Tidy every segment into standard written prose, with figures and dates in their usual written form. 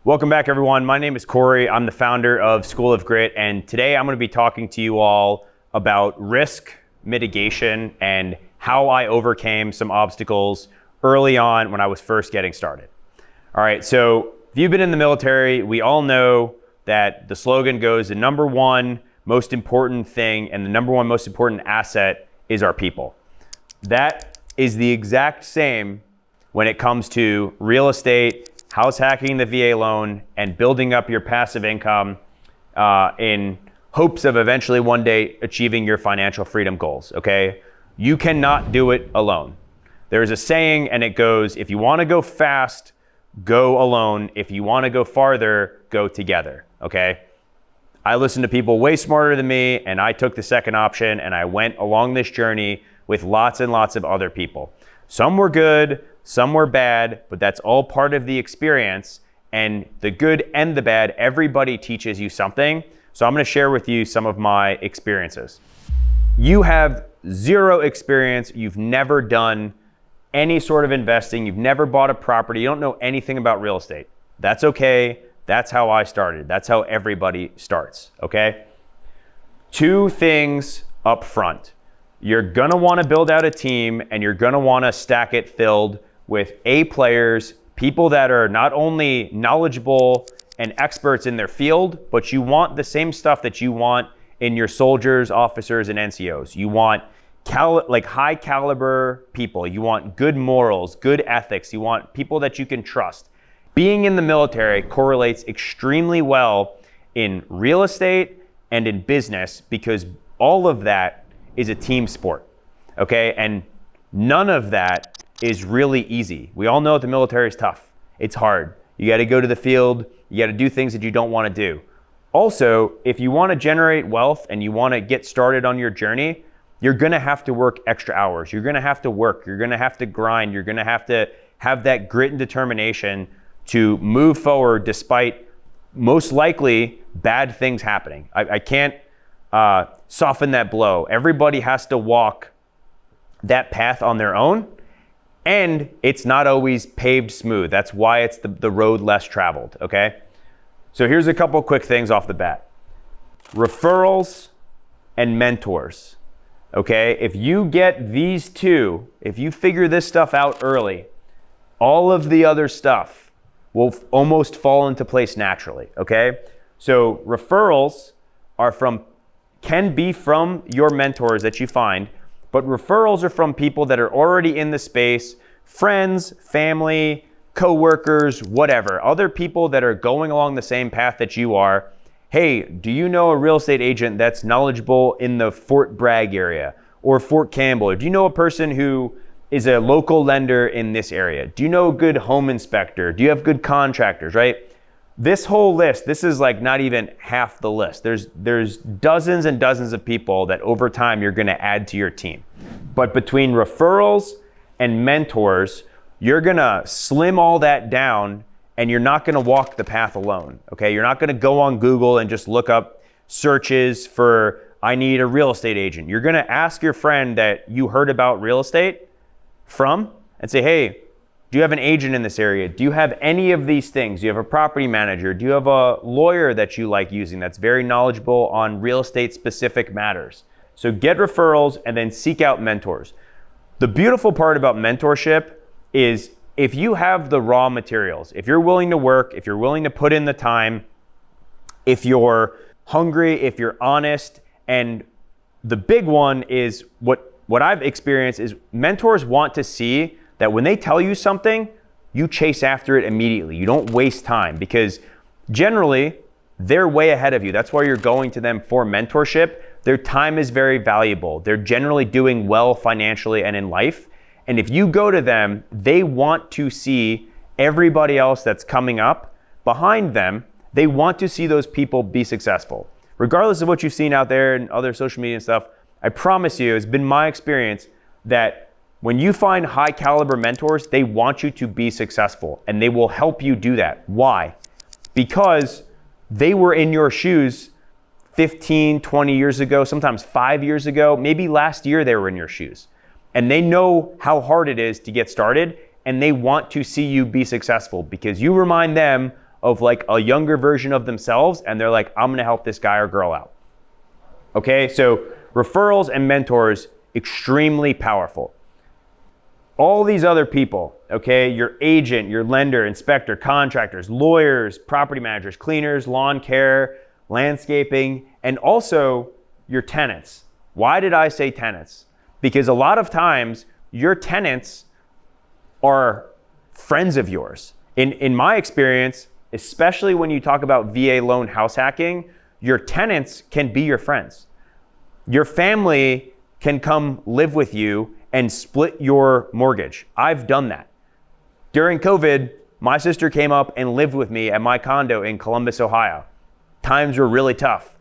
Welcome back, everyone. My name is Corey. I'm the founder of School of Grit, and today I'm going to be talking to you all about risk mitigation and how I overcame some obstacles early on when I was first getting started. All right, so if you've been in the military, we all know that the slogan goes, the number one most important thing and the number one most important asset is our people. That is the exact same when it comes to real estate, house hacking the VA loan, and building up your passive income in hopes of eventually one day achieving your financial freedom goals, okay? You cannot do it alone. There's a saying and it goes, if you wanna go fast, go alone. If you wanna go farther, go together, okay? I listened to people way smarter than me, and I took the second option and I went along this journey with lots and lots of other people. Some were good, some were bad, but that's all part of the experience. And the good and the bad, everybody teaches you something. So I'm gonna share with you some of my experiences. You have zero experience, you've never done any sort of investing, you've never bought a property, you don't know anything about real estate. That's okay. That's how I started. That's how everybody starts, okay? Two things up front. You're gonna wanna build out a team, and you're gonna wanna stack it filled with A players, people that are not only knowledgeable and experts in their field, but you want the same stuff that you want in your soldiers, officers, and NCOs. You want high caliber people. You want good morals, good ethics. You want people that you can trust. Being in the military correlates extremely well in real estate and in business because all of that is a team sport, okay? And none of that is really easy. We all know that the military is tough. It's hard. You gotta go to the field. You gotta do things that you don't wanna do. Also, if you wanna generate wealth and you wanna get started on your journey, you're gonna have to work extra hours. You're gonna have to work. You're gonna have to grind. You're gonna have to have that grit and determination to move forward despite most likely bad things happening. I can't soften that blow. Everybody has to walk that path on their own, and it's not always paved smooth. That's why it's the road less traveled, okay? So here's a couple quick things off the bat. Referrals and mentors, okay? If you get these two, if you figure this stuff out early, all of the other stuff will almost fall into place naturally, okay? So referrals can be from your mentors that you find, but referrals are from people that are already in the space, friends, family, coworkers, whatever, other people that are going along the same path that you are. Hey, do you know a real estate agent that's knowledgeable in the Fort Bragg area or Fort Campbell? Or do you know a person who is a local lender in this area? Do you know a good home inspector? Do you have good contractors, right? This whole list, this is like not even half the list. There's dozens and dozens of people that over time you're gonna add to your team. But between referrals and mentors, you're gonna slim all that down and you're not gonna walk the path alone, okay? You're not gonna go on Google and just look up searches for, I need a real estate agent. You're gonna ask your friend that you heard about real estate from and say, hey, do you have an agent in this area? Do you have any of these things? Do you have a property manager? Do you have a lawyer that you like using that's very knowledgeable on real estate specific matters? So get referrals and then seek out mentors. The beautiful part about mentorship is if you have the raw materials, if you're willing to work, if you're willing to put in the time, if you're hungry, if you're honest, and the big one is what I've experienced is mentors want to see that when they tell you something, you chase after it immediately. You don't waste time because generally they're way ahead of you. That's why you're going to them for mentorship. Their time is very valuable. They're generally doing well financially and in life. And if you go to them, they want to see everybody else that's coming up behind them. They want to see those people be successful. Regardless of what you've seen out there and other social media and stuff, I promise you, it's been my experience that when you find high caliber mentors, they want you to be successful and they will help you do that. Why? Because they were in your shoes 15, 20 years ago, sometimes 5 years ago, maybe last year they were in your shoes. And they know how hard it is to get started and they want to see you be successful because you remind them of like a younger version of themselves, and they're like, I'm gonna help this guy or girl out. Okay, so referrals and mentors, extremely powerful. All these other people, okay, your agent, your lender, inspector, contractors, lawyers, property managers, cleaners, lawn care, landscaping, and also your tenants. Why did I say tenants? Because a lot of times your tenants are friends of yours. In my experience, especially when you talk about VA loan house hacking, your tenants can be your friends. Your family can come live with you and split your mortgage. I've done that. During COVID, my sister came up and lived with me at my condo in Columbus, Ohio. Times were really tough.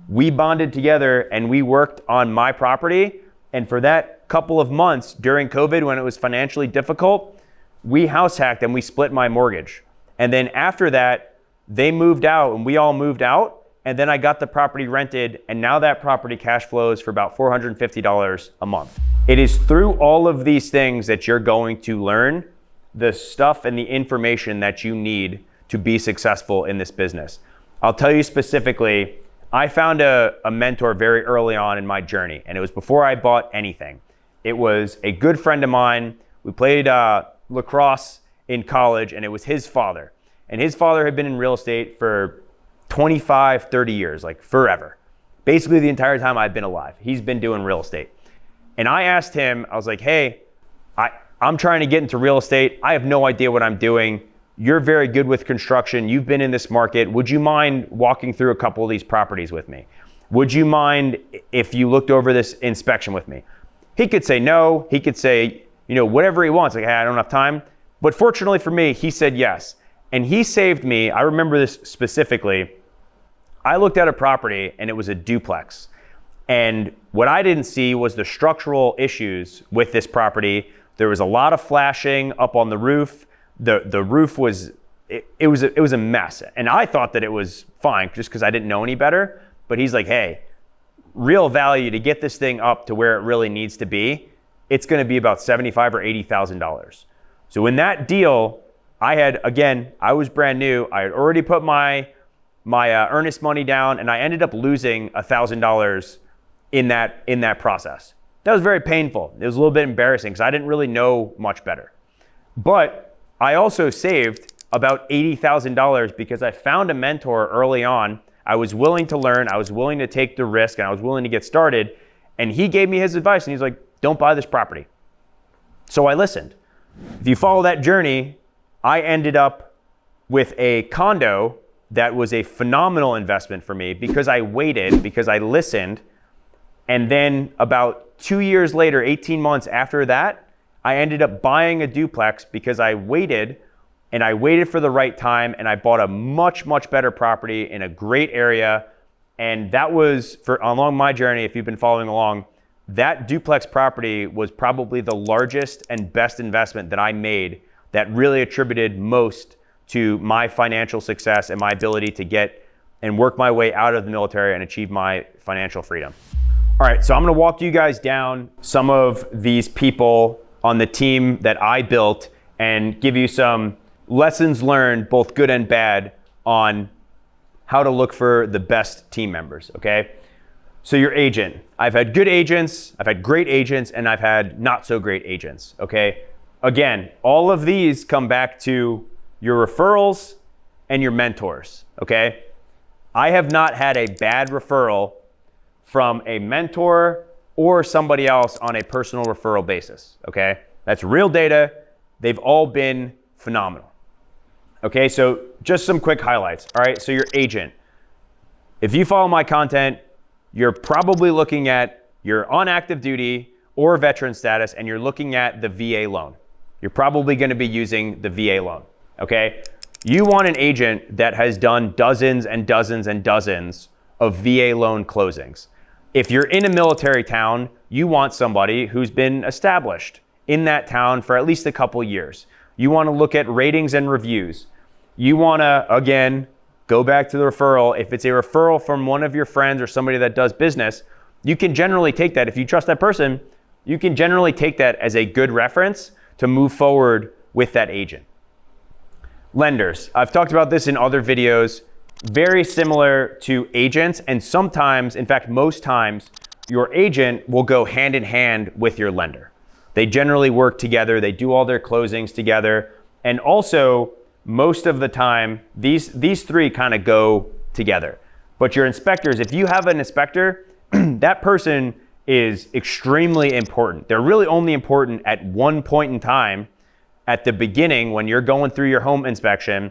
We bonded together and we worked on my property. And for that couple of months during COVID, when it was financially difficult, we house hacked and we split my mortgage. And then after that, they moved out and we all moved out. And then I got the property rented, and now that property cash flows for about $450 a month. It is through all of these things that you're going to learn the stuff and the information that you need to be successful in this business. I'll tell you specifically, I found a mentor very early on in my journey, and it was before I bought anything. It was a good friend of mine. We played lacrosse in college, and it was his father. And his father had been in real estate for 25, 30 years, like forever. Basically the entire time I've been alive, he's been doing real estate. And I asked him, I was like, hey, I'm trying to get into real estate. I have no idea what I'm doing. You're very good with construction. You've been in this market. Would you mind walking through a couple of these properties with me? Would you mind if you looked over this inspection with me? He could say no. He could say, whatever he wants. Like, hey, I don't have time. But fortunately for me, he said yes. And he saved me. I remember this specifically. I looked at a property and it was a duplex. And what I didn't see was the structural issues with this property. There was a lot of flashing up on the roof. The roof was, it was a mess. And I thought that it was fine just because I didn't know any better. But he's like, hey, real value to get this thing up to where it really needs to be, it's gonna be about $75,000 or $80,000. So in that deal, I was brand new. I had already put my earnest money down, and I ended up losing $1,000 in that process. That was very painful. It was a little bit embarrassing because I didn't really know much better. But I also saved about $80,000 because I found a mentor early on. I was willing to learn, I was willing to take the risk, and I was willing to get started. And he gave me his advice, and he's like, don't buy this property. So I listened. If you follow that journey, I ended up with a condo that was a phenomenal investment for me because I waited, because I listened. And then about 2 years later, 18 months after that, I ended up buying a duplex because I waited, and I waited for the right time, and I bought a much, much better property in a great area. And that was, along my journey, if you've been following along, that duplex property was probably the largest and best investment that I made that really attributed most to my financial success and my ability to get and work my way out of the military and achieve my financial freedom. All right, so I'm gonna walk you guys down some of these people on the team that I built and give you some lessons learned, both good and bad, on how to look for the best team members, okay? So your agent. I've had good agents, I've had great agents, and I've had not so great agents, okay? Again, all of these come back to your referrals and your mentors, okay? I have not had a bad referral from a mentor or somebody else on a personal referral basis, okay? That's real data. They've all been phenomenal. Okay, so just some quick highlights. All right, so your agent. If you follow my content, you're probably looking at, you're on active duty or veteran status, and you're looking at the VA loan. You're probably gonna be using the VA loan, okay? You want an agent that has done dozens and dozens and dozens of VA loan closings. If you're in a military town, you want somebody who's been established in that town for at least a couple years. You wanna look at ratings and reviews. You wanna, again, go back to the referral. If it's a referral from one of your friends or somebody that does business, you can generally take that. If you trust that person, you can generally take that as a good reference to move forward with that agent. Lenders. I've talked about this in other videos. Very similar to agents, and sometimes, in fact, most times, your agent will go hand in hand with your lender. They generally work together. They do all their closings together. And also, most of the time, these three kind of go together. But your inspectors, if you have an inspector, that person is extremely important. They're really only important at one point in time at the beginning when you're going through your home inspection,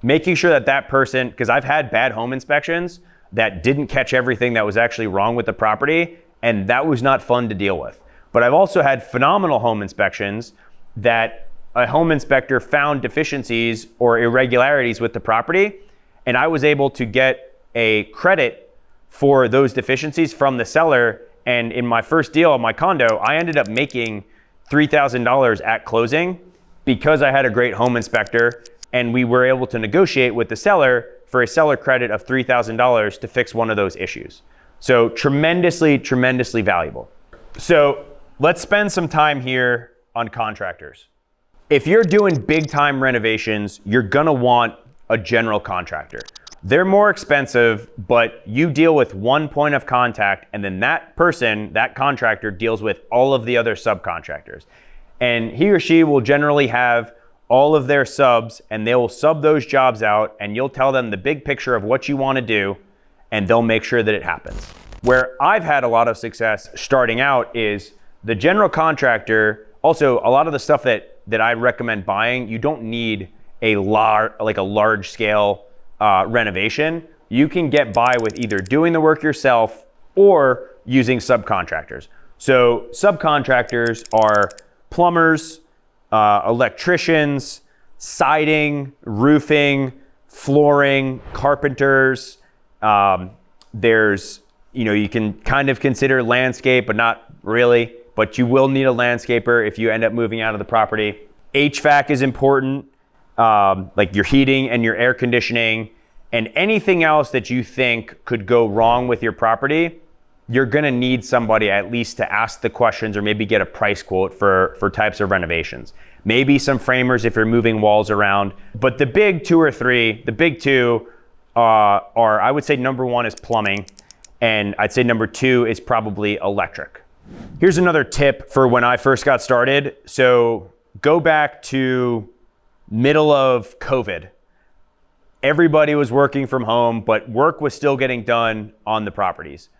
making sure that that person, because I've had bad home inspections that didn't catch everything that was actually wrong with the property, and that was not fun to deal with. But I've also had phenomenal home inspections that a home inspector found deficiencies or irregularities with the property, and I was able to get a credit for those deficiencies from the seller. And in my first deal on my condo, I ended up making $3,000 at closing because I had a great home inspector, and we were able to negotiate with the seller for a seller credit of $3,000 to fix one of those issues. So tremendously, tremendously valuable. So let's spend some time here on contractors. If you're doing big time renovations, you're gonna want a general contractor. They're more expensive, but you deal with one point of contact, and then that person, that contractor, deals with all of the other subcontractors. And he or she will generally have all of their subs, and they will sub those jobs out, and you'll tell them the big picture of what you want to do, and they'll make sure that it happens. Where I've had a lot of success starting out is the general contractor. Also, a lot of the stuff that I recommend buying, you don't need a large scale renovation. You can get by with either doing the work yourself or using subcontractors. So subcontractors are plumbers, electricians, siding, roofing, flooring, carpenters. There's, you can kind of consider landscape, but not really. But you will need a landscaper if you end up moving out of the property. HVAC is important, like your heating and your air conditioning, and anything else that you think could go wrong with your property. You're gonna need somebody at least to ask the questions or maybe get a price quote for types of renovations. Maybe some framers if you're moving walls around. But the big two are, I would say number one is plumbing, and I'd say number two is probably electric. Here's another tip for when I first got started. So go back to middle of COVID. Everybody was working from home, but work was still getting done on the properties.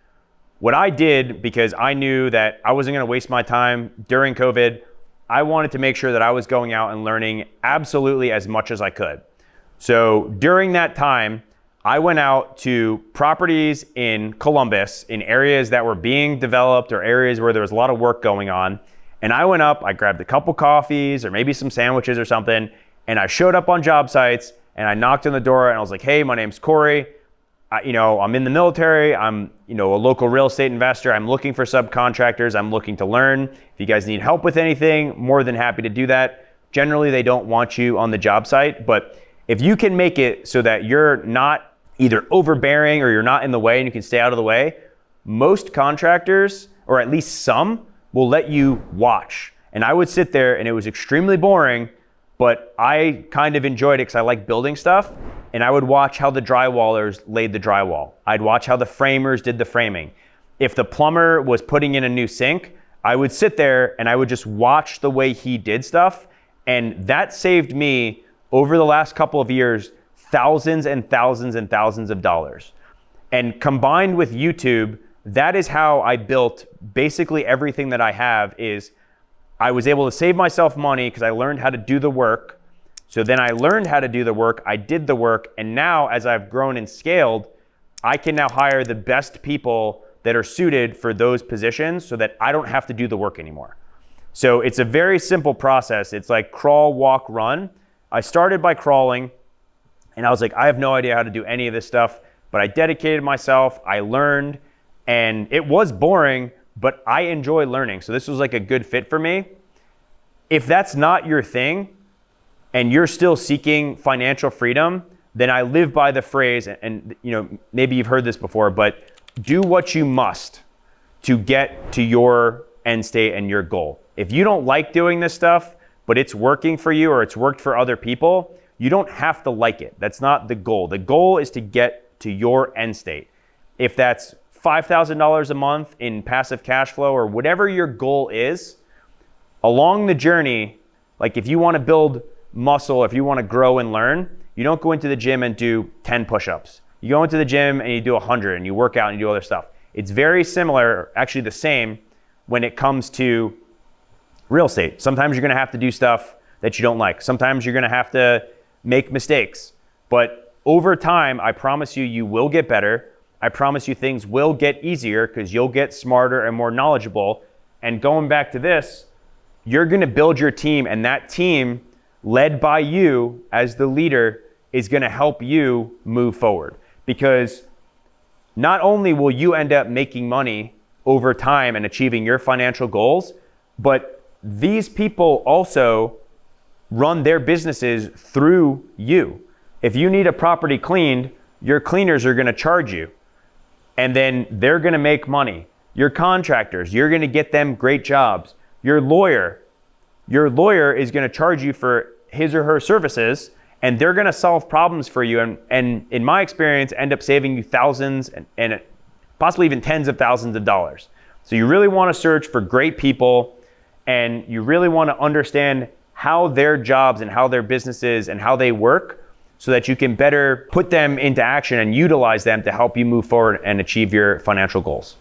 What I did, because I knew that I wasn't gonna waste my time during COVID, I wanted to make sure that I was going out and learning absolutely as much as I could. So during that time, I went out to properties in Columbus, in areas that were being developed or areas where there was a lot of work going on. And I went up, I grabbed a couple coffees or maybe some sandwiches or something, and I showed up on job sites and I knocked on the door and I was like, hey, my name's Corey. I'm in the military. I'm, a local real estate investor. I'm looking for subcontractors. I'm looking to learn. If you guys need help with anything, more than happy to do that. Generally, they don't want you on the job site, but if you can make it so that you're not either overbearing or you're not in the way and you can stay out of the way, most contractors, or at least some, will let you watch. And I would sit there and it was extremely boring, but I kind of enjoyed it because I like building stuff. And I would watch how the drywallers laid the drywall. I'd watch how the framers did the framing. If the plumber was putting in a new sink, I would sit there and I would just watch the way he did stuff. And that saved me, over the last couple of years, thousands and thousands and thousands of dollars. And combined with YouTube, that is how I built basically everything that I have. Is I was able to save myself money because I learned how to do the work. So then I learned how to do the work, I did the work, and now as I've grown and scaled, I can now hire the best people that are suited for those positions so that I don't have to do the work anymore. So it's a very simple process. It's like crawl, walk, run. I started by crawling, and I was like, I have no idea how to do any of this stuff, but I dedicated myself, I learned, and it was boring, but I enjoy learning. So this was like a good fit for me. If that's not your thing, and you're still seeking financial freedom, then I live by the phrase, and maybe you've heard this before, but do what you must to get to your end state and your goal. If you don't like doing this stuff, but it's working for you or it's worked for other people, You don't have to like it. That's not the goal. The goal is to get to your end state. If that's $5,000 a month in passive cash flow or whatever your goal is, along the journey, like if you want to build muscle, if you want to grow and learn, you don't go into the gym and do 10 push-ups. You go into the gym and you do 100 and you work out and you do other stuff. It's very similar, actually the same, when it comes to real estate. Sometimes you're going to have to do stuff that you don't like. Sometimes you're going to have to make mistakes. But over time, I promise you, you will get better. I promise you things will get easier because you'll get smarter and more knowledgeable. And going back to this, you're going to build your team, and that team led by you as the leader is going to help you move forward. Because not only will you end up making money over time and achieving your financial goals, but these people also run their businesses through you. If you need a property cleaned, your cleaners are going to charge you, and then they're going to make money. Your contractors, you're going to get them great jobs. Your lawyer is going to charge you for his or her services, and they're going to solve problems for you. And in my experience, end up saving you thousands and possibly even tens of thousands of dollars. So you really want to search for great people, and you really want to understand how their jobs and how their businesses and how they work so that you can better put them into action and utilize them to help you move forward and achieve your financial goals.